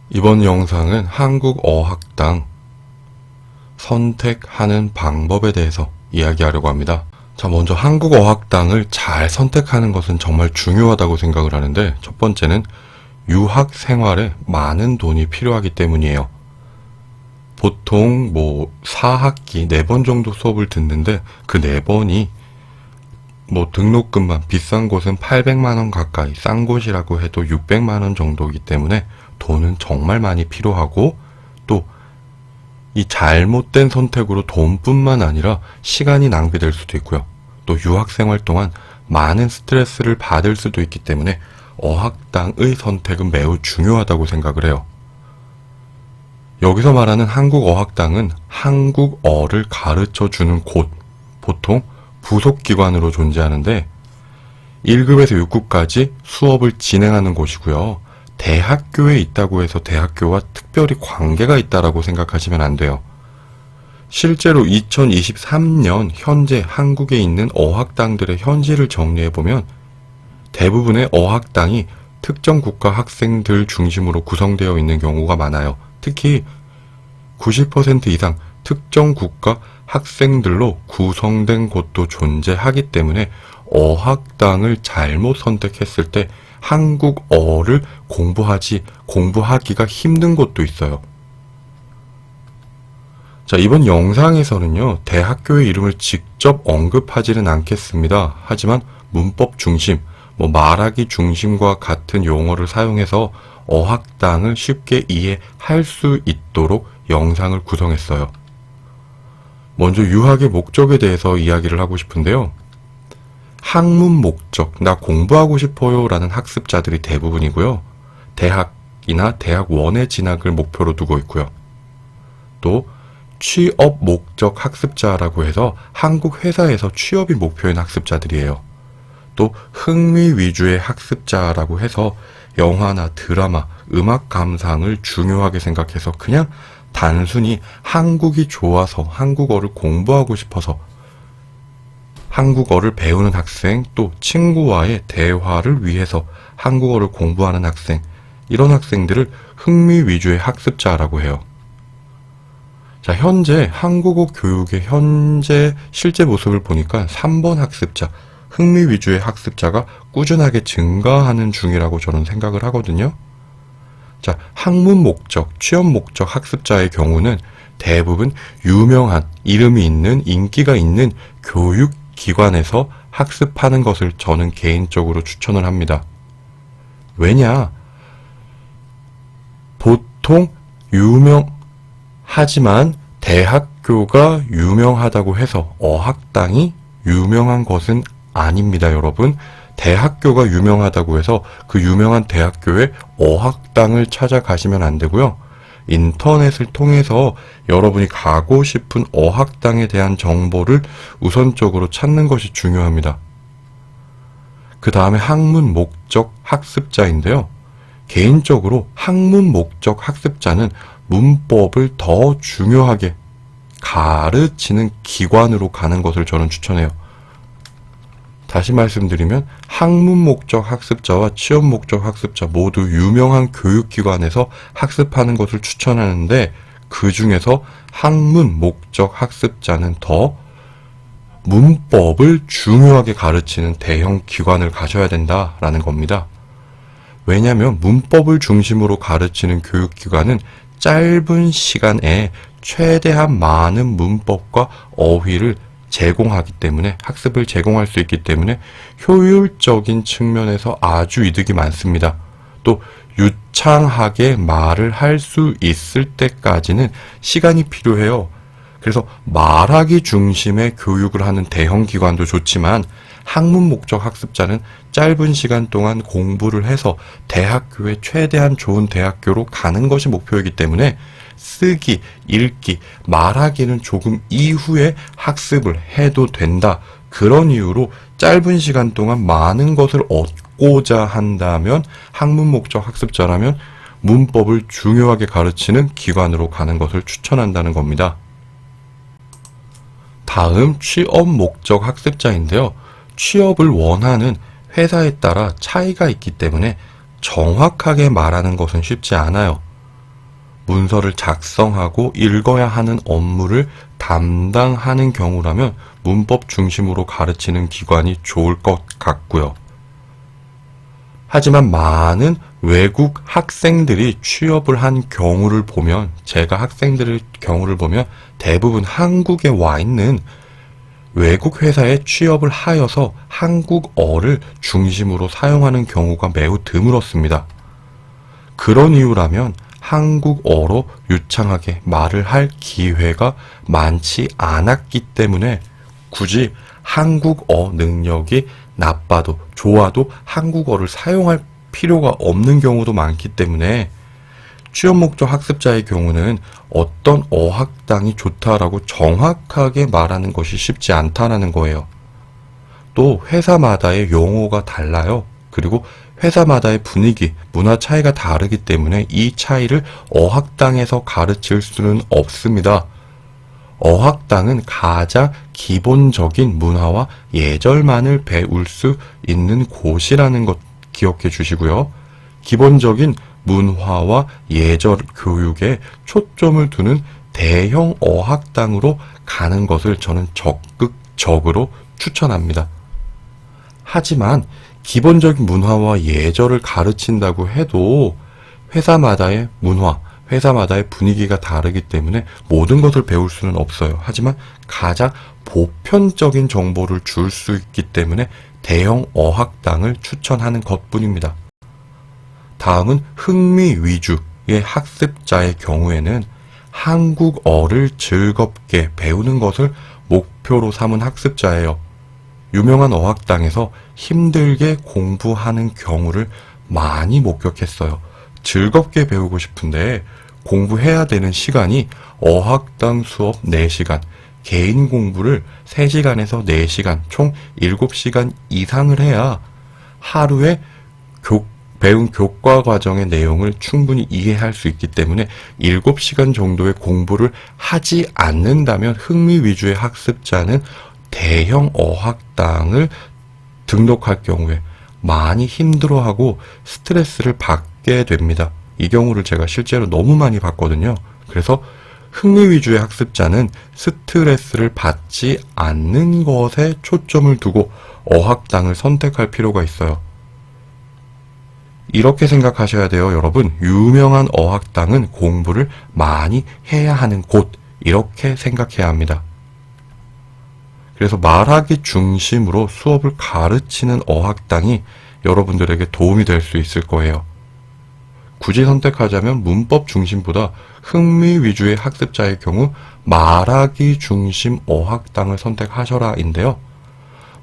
이번 영상은 한국어학당 선택하는 방법에 대해서 이야기하려고 합니다. 자, 먼저 한국어학당을 잘 선택하는 것은 정말 중요하다고 생각을 하는데, 첫 번째는 유학 생활에 많은 돈이 필요하기 때문이에요. 보통 4학기 4번 정도 수업을 듣는데 그 4번이 등록금만 비싼 곳은 800만원 가까이, 싼 곳이라고 해도 600만원 정도이기 때문에 돈은 정말 많이 필요하고, 또 이 잘못된 선택으로 돈뿐만 아니라 시간이 낭비될 수도 있고요. 또 유학생활 동안 많은 스트레스를 받을 수도 있기 때문에 어학당의 선택은 매우 중요하다고 생각을 해요. 여기서 말하는 한국어학당은 한국어를 가르쳐주는 곳, 보통 부속기관으로 존재하는데 1급에서 6급까지 수업을 진행하는 곳이고요. 대학교에 있다고 해서 대학교와 특별히 관계가 있다라고 생각하시면 안 돼요. 실제로 2023년 현재 한국에 있는 어학당들의 현실을 정리해보면 대부분의 어학당이 특정 국가 학생들 중심으로 구성되어 있는 경우가 많아요. 특히 90% 이상 특정 국가 학생들로 구성된 곳도 존재하기 때문에 어학당을 잘못 선택했을 때 한국어를 공부하기가 힘든 곳도 있어요. 자, 이번 영상에서는요, 대학교의 이름을 직접 언급하지는 않겠습니다. 하지만 문법 중심, 말하기 중심과 같은 용어를 사용해서 어학당을 쉽게 이해할 수 있도록 영상을 구성했어요. 먼저 유학의 목적에 대해서 이야기를 하고 싶은데요. 학문 목적, 나 공부하고 싶어요 라는 학습자들이 대부분이고요. 대학이나 대학원의 진학을 목표로 두고 있고요. 또 취업 목적 학습자라고 해서 한국 회사에서 취업이 목표인 학습자들이에요. 또 흥미 위주의 학습자라고 해서 영화나 드라마, 음악 감상을 중요하게 생각해서 그냥 단순히 한국이 좋아서 한국어를 공부하고 싶어서 한국어를 배우는 학생, 또 친구와의 대화를 위해서 한국어를 공부하는 학생, 이런 학생들을 흥미 위주의 학습자라고 해요. 자, 현재 한국어 교육의 현재 실제 모습을 보니까 3번 학습자, 흥미 위주의 학습자가 꾸준하게 증가하는 중이라고 저는 생각을 하거든요. 자, 학문 목적, 취업 목적 학습자의 경우는 대부분 유명한, 이름이 있는, 인기가 있는 교육기관에서 학습하는 것을 저는 개인적으로 추천을 합니다. 왜냐? 보통 유명하지만 대학교가 유명하다고 해서 어학당이 유명한 것은 아닙니다, 여러분. 대학교가 유명하다고 해서 그 유명한 대학교에 어학당을 찾아가시면 안 되고요. 인터넷을 통해서 여러분이 가고 싶은 어학당에 대한 정보를 우선적으로 찾는 것이 중요합니다. 그 다음에 학문 목적 학습자인데요. 개인적으로 학문 목적 학습자는 문법을 더 중요하게 가르치는 기관으로 가는 것을 저는 추천해요. 다시 말씀드리면 학문 목적 학습자와 취업 목적 학습자 모두 유명한 교육기관에서 학습하는 것을 추천하는데, 그 중에서 학문 목적 학습자는 더 문법을 중요하게 가르치는 대형 기관을 가셔야 된다라는 겁니다. 왜냐하면 문법을 중심으로 가르치는 교육기관은 짧은 시간에 최대한 많은 문법과 어휘를 제공하기 때문에, 학습을 제공할 수 있기 때문에 효율적인 측면에서 아주 이득이 많습니다. 또 유창하게 말을 할 수 있을 때까지는 시간이 필요해요. 그래서 말하기 중심의 교육을 하는 대형 기관도 좋지만 학문 목적 학습자는 짧은 시간 동안 공부를 해서 대학교에 최대한 좋은 대학교로 가는 것이 목표이기 때문에 쓰기, 읽기, 말하기는 조금 이후에 학습을 해도 된다. 그런 이유로 짧은 시간 동안 많은 것을 얻고자 한다면 학문 목적 학습자라면 문법을 중요하게 가르치는 기관으로 가는 것을 추천한다는 겁니다. 다음 취업 목적 학습자인데요. 취업을 원하는 회사에 따라 차이가 있기 때문에 정확하게 말하는 것은 쉽지 않아요. 문서를 작성하고 읽어야 하는 업무를 담당하는 경우라면 문법 중심으로 가르치는 기관이 좋을 것 같고요. 하지만 많은 외국 학생들이 취업을 한 경우를 보면, 제가 학생들의 경우를 보면 대부분 한국에 와 있는 외국 회사에 취업을 하여서 한국어를 중심으로 사용하는 경우가 매우 드물었습니다. 그런 이유라면 한국어로 유창하게 말을 할 기회가 많지 않았기 때문에 굳이 한국어 능력이 나빠도 좋아도 한국어를 사용할 필요가 없는 경우도 많기 때문에 취업 목적 학습자의 경우는 어떤 어학당이 좋다라고 정확하게 말하는 것이 쉽지 않다는 거예요. 또 회사마다의 용어가 달라요. 그리고 회사마다의 분위기, 문화 차이가 다르기 때문에 이 차이를 어학당에서 가르칠 수는 없습니다. 어학당은 가장 기본적인 문화와 예절만을 배울 수 있는 곳이라는 것 기억해 주시고요. 기본적인 문화와 예절 교육에 초점을 두는 대형 어학당으로 가는 것을 저는 적극적으로 추천합니다. 하지만 기본적인 문화와 예절을 가르친다고 해도 회사마다의 문화, 회사마다의 분위기가 다르기 때문에 모든 것을 배울 수는 없어요. 하지만 가장 보편적인 정보를 줄 수 있기 때문에 대형 어학당을 추천하는 것뿐입니다. 다음은 흥미 위주의 학습자의 경우에는 한국어를 즐겁게 배우는 것을 목표로 삼은 학습자예요. 유명한 어학당에서 힘들게 공부하는 경우를 많이 목격했어요. 즐겁게 배우고 싶은데 공부해야 되는 시간이 어학당 수업 4시간, 개인 공부를 3시간에서 4시간, 총 7시간 이상을 해야 하루에 배운 교과 과정의 내용을 충분히 이해할 수 있기 때문에 7시간 정도의 공부를 하지 않는다면 흥미 위주의 학습자는 대형 어학당을 등록할 경우에 많이 힘들어하고 스트레스를 받게 됩니다. 이 경우를 제가 실제로 너무 많이 봤거든요. 그래서 흥미 위주의 학습자는 스트레스를 받지 않는 것에 초점을 두고 어학당을 선택할 필요가 있어요. 이렇게 생각하셔야 돼요, 여러분. 유명한 어학당은 공부를 많이 해야 하는 곳, 이렇게 생각해야 합니다. 그래서 말하기 중심으로 수업을 가르치는 어학당이 여러분들에게 도움이 될 수 있을 거예요. 굳이 선택하자면 문법 중심보다 흥미 위주의 학습자의 경우 말하기 중심 어학당을 선택하셔라인데요.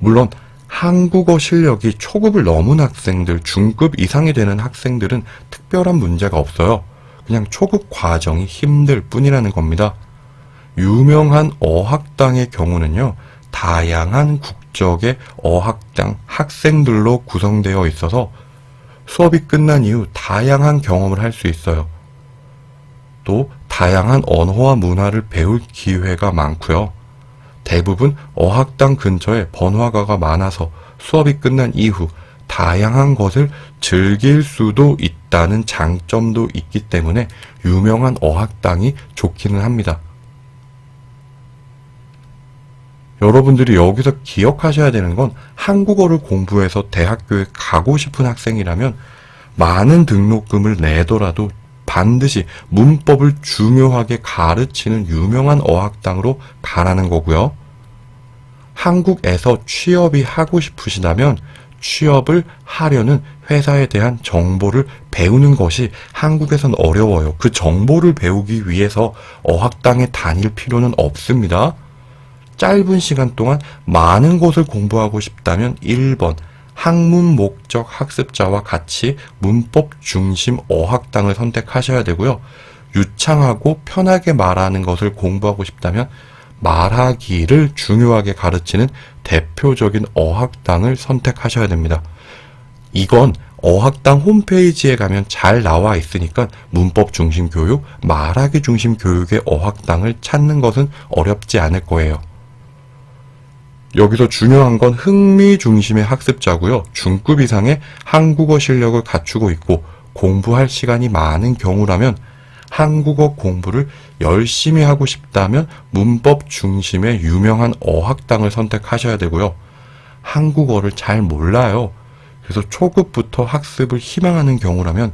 물론 한국어 실력이 초급을 넘은 학생들, 중급 이상이 되는 학생들은 특별한 문제가 없어요. 그냥 초급 과정이 힘들 뿐이라는 겁니다. 유명한 어학당의 경우는요, 다양한 국적의 어학당 학생들로 구성되어 있어서 수업이 끝난 이후 다양한 경험을 할 수 있어요. 또 다양한 언어와 문화를 배울 기회가 많고요. 대부분 어학당 근처에 번화가가 많아서 수업이 끝난 이후 다양한 것을 즐길 수도 있다는 장점도 있기 때문에 유명한 어학당이 좋기는 합니다. 여러분들이 여기서 기억하셔야 되는 건 한국어를 공부해서 대학교에 가고 싶은 학생이라면 많은 등록금을 내더라도 반드시 문법을 중요하게 가르치는 유명한 어학당으로 가라는 거고요. 한국에서 취업이 하고 싶으시다면 취업을 하려는 회사에 대한 정보를 배우는 것이 한국에선 어려워요. 그 정보를 배우기 위해서 어학당에 다닐 필요는 없습니다. 짧은 시간 동안 많은 것을 공부하고 싶다면 1번 학문 목적 학습자와 같이 문법 중심 어학당을 선택하셔야 되고요. 유창하고 편하게 말하는 것을 공부하고 싶다면 말하기를 중요하게 가르치는 대표적인 어학당을 선택하셔야 됩니다. 이건 어학당 홈페이지에 가면 잘 나와 있으니까 문법 중심 교육, 말하기 중심 교육의 어학당을 찾는 것은 어렵지 않을 거예요. 여기서 중요한 건 흥미 중심의 학습자고요. 중급 이상의 한국어 실력을 갖추고 있고 공부할 시간이 많은 경우라면 한국어 공부를 열심히 하고 싶다면 문법 중심의 유명한 어학당을 선택하셔야 되고요. 한국어를 잘 몰라요. 그래서 초급부터 학습을 희망하는 경우라면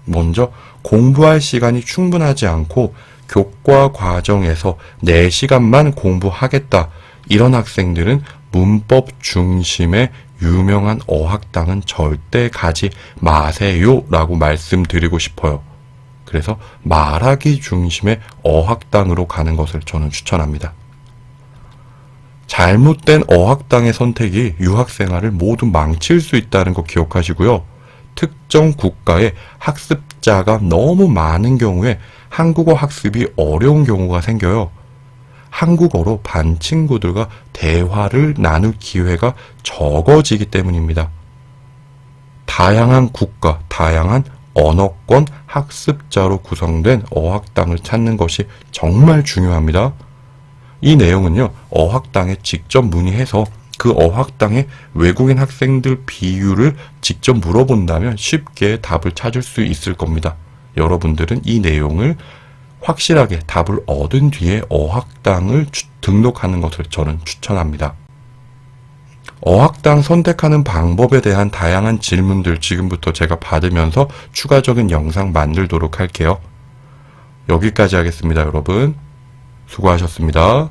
먼저 공부할 시간이 충분하지 않고 교과 과정에서 4시간만 공부하겠다. 이런 학생들은 문법 중심의 유명한 어학당은 절대 가지 마세요 라고 말씀드리고 싶어요. 그래서 말하기 중심의 어학당으로 가는 것을 저는 추천합니다. 잘못된 어학당의 선택이 유학생활을 모두 망칠 수 있다는 거 기억하시고요. 특정 국가의 학습자가 너무 많은 경우에 한국어 학습이 어려운 경우가 생겨요. 한국어로 반 친구들과 대화를 나눌 기회가 적어지기 때문입니다. 다양한 국가, 다양한 언어권 학습자로 구성된 어학당을 찾는 것이 정말 중요합니다. 이 내용은요, 어학당에 직접 문의해서 그 어학당의 외국인 학생들 비율을 직접 물어본다면 쉽게 답을 찾을 수 있을 겁니다. 여러분들은 이 내용을 확실하게 답을 얻은 뒤에 어학당을 등록하는 것을 저는 추천합니다. 어학당 선택하는 방법에 대한 다양한 질문들 지금부터 제가 받으면서 추가적인 영상 만들도록 할게요. 여기까지 하겠습니다, 여러분. 수고하셨습니다.